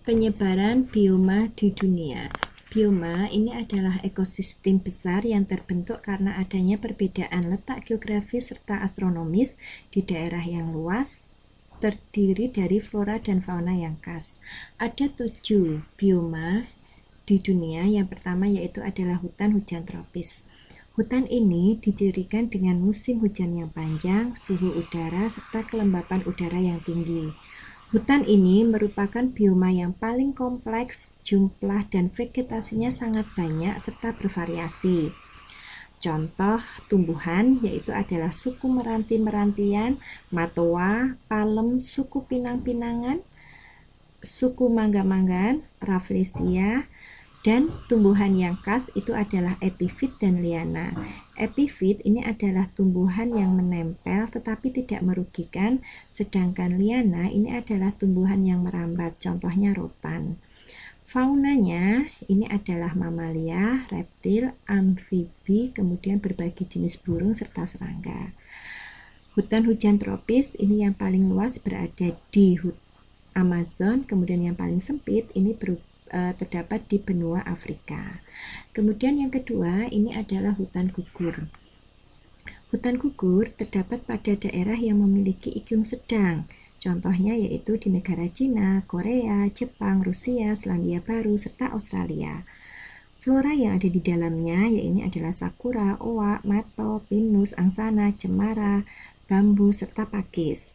Penyebaran bioma di dunia. Bioma ini adalah ekosistem besar yang terbentuk karena adanya perbedaan letak geografis serta astronomis di daerah yang luas, terdiri dari flora dan fauna yang khas. Ada 7 bioma di dunia. Yang pertama yaitu adalah hutan hujan tropis. Hutan ini dicirikan dengan musim hujan yang panjang, suhu udara, serta kelembapan udara yang tinggi. Hutan ini merupakan bioma yang paling kompleks, jumlah dan vegetasinya sangat banyak serta bervariasi. Contoh tumbuhan yaitu adalah suku meranti-merantian, matoa, palem, suku pinang-pinangan, suku mangga-manggan, rafflesia, dan tumbuhan yang khas itu adalah epifit dan liana. Epifit ini adalah tumbuhan yang menempel tetapi tidak merugikan, sedangkan liana ini adalah tumbuhan yang merambat, contohnya rotan. Faunanya ini adalah mamalia, reptil, amfibi, kemudian berbagai jenis burung serta serangga. Hutan hujan tropis ini yang paling luas berada di Amazon, kemudian yang paling sempit ini terdapat di benua Afrika. Kemudian yang kedua ini adalah hutan gugur. Hutan gugur terdapat pada daerah yang memiliki iklim sedang. Contohnya yaitu di negara Cina, Korea, Jepang, Rusia, Selandia Baru, serta Australia. Flora yang ada di dalamnya yaitu adalah sakura, oak, mato, pinus, angsana, cemara, bambu, serta pakis.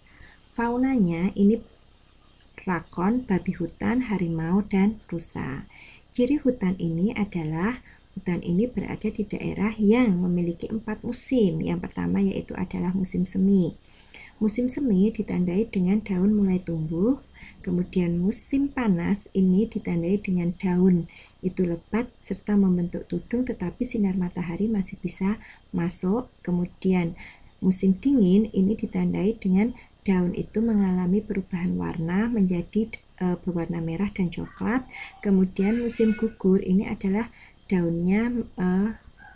Faunanya ini rakon, babi hutan, harimau, dan rusa. Ciri hutan ini adalah hutan ini berada di daerah yang memiliki 4 musim. Yang pertama yaitu adalah musim semi. Musim semi ditandai dengan daun mulai tumbuh. Kemudian musim panas ini ditandai dengan daun itu lebat serta membentuk tudung tetapi sinar matahari masih bisa masuk. Kemudian musim dingin ini ditandai dengan daun itu mengalami perubahan warna menjadi berwarna merah dan coklat. Kemudian musim gugur ini adalah daunnya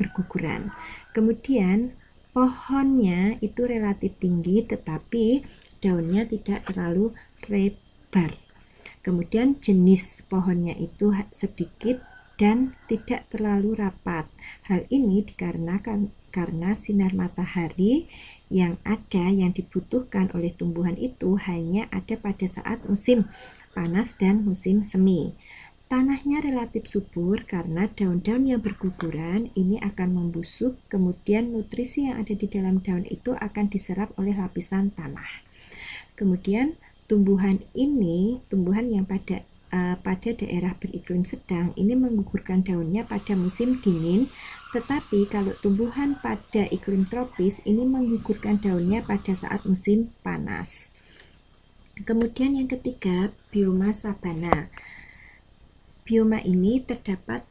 berguguran. Kemudian pohonnya itu relatif tinggi tetapi daunnya tidak terlalu lebar. Kemudian jenis pohonnya itu sedikit dan tidak terlalu rapat. Hal ini dikarenakan karena sinar matahari yang dibutuhkan oleh tumbuhan itu hanya ada pada saat musim panas dan musim semi. Tanahnya relatif subur karena daun-daun yang berguguran ini akan membusuk, kemudian nutrisi yang ada di dalam daun itu akan diserap oleh lapisan tanah. Kemudian tumbuhan yang pada daerah beriklim sedang ini menggugurkan daunnya pada musim dingin, tetapi kalau tumbuhan pada iklim tropis ini menggugurkan daunnya pada saat musim panas. Kemudian yang ketiga, bioma sabana. Bioma ini terdapat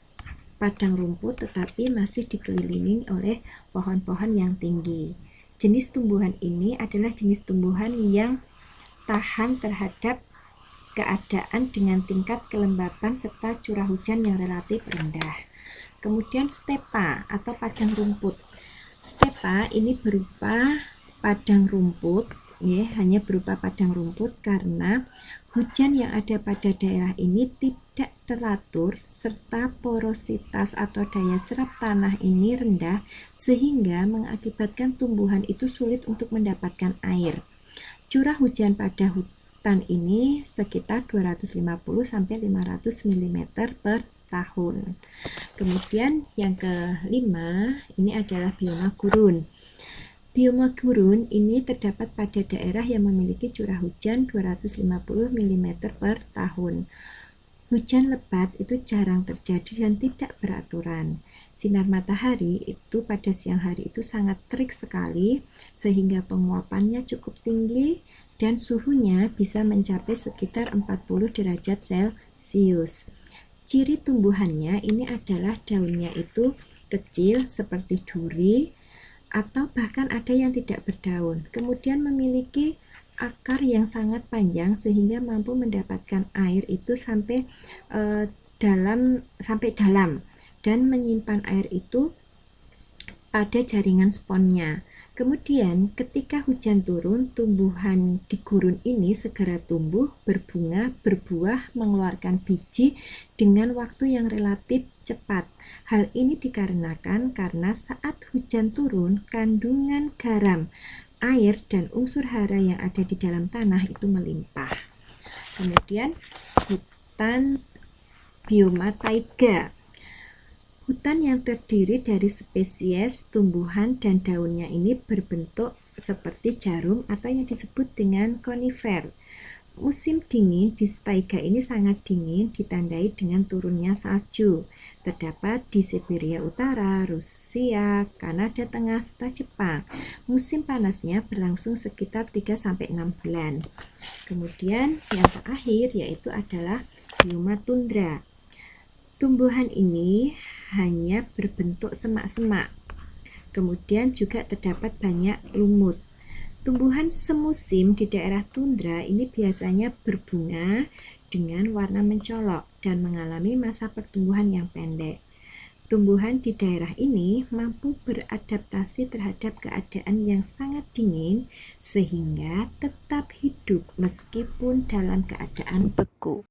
padang rumput tetapi masih dikelilingi oleh pohon-pohon yang tinggi. Jenis tumbuhan ini adalah jenis tumbuhan yang tahan terhadap keadaan dengan tingkat kelembapan serta curah hujan yang relatif rendah. Kemudian stepa atau padang rumput. Stepa ini berupa padang rumput, hanya berupa padang rumput karena hujan yang ada pada daerah ini tidak teratur serta porositas atau daya serap tanah ini rendah sehingga mengakibatkan tumbuhan itu sulit untuk mendapatkan air. Curah hujan pada hutan ini sekitar 250-500 mm per tahun. Kemudian yang kelima ini adalah bioma gurun. Bioma gurun ini terdapat pada daerah yang memiliki curah hujan 250 mm per tahun. Hujan lebat itu jarang terjadi dan tidak beraturan. Sinar matahari itu pada siang hari itu sangat terik sekali sehingga penguapannya cukup tinggi dan suhunya bisa mencapai sekitar 40 derajat Celcius. Ciri tumbuhannya ini adalah daunnya itu kecil seperti duri atau bahkan ada yang tidak berdaun. Kemudian memiliki akar yang sangat panjang sehingga mampu mendapatkan air itu sampai dalam dan menyimpan air itu pada jaringan sponnya. Kemudian ketika hujan turun, tumbuhan di gurun ini segera tumbuh, berbunga, berbuah, mengeluarkan biji dengan waktu yang relatif cepat. Hal ini dikarenakan karena saat hujan turun, kandungan garam, air, dan unsur hara yang ada di dalam tanah itu melimpah. Kemudian hutan bioma taiga. Hutan yang terdiri dari spesies tumbuhan dan daunnya ini berbentuk seperti jarum atau yang disebut dengan konifer. Musim dingin di taiga ini sangat dingin, ditandai dengan turunnya salju. Terdapat di Siberia Utara, Rusia, Kanada Tengah, serta Jepang. Musim panasnya berlangsung sekitar 3-6 bulan. Kemudian yang terakhir yaitu adalah bioma tundra. Tumbuhan ini hanya berbentuk semak-semak. Kemudian juga terdapat banyak lumut. Tumbuhan semusim di daerah tundra ini biasanya berbunga dengan warna mencolok dan mengalami masa pertumbuhan yang pendek. Tumbuhan di daerah ini mampu beradaptasi terhadap keadaan yang sangat dingin sehingga tetap hidup meskipun dalam keadaan beku.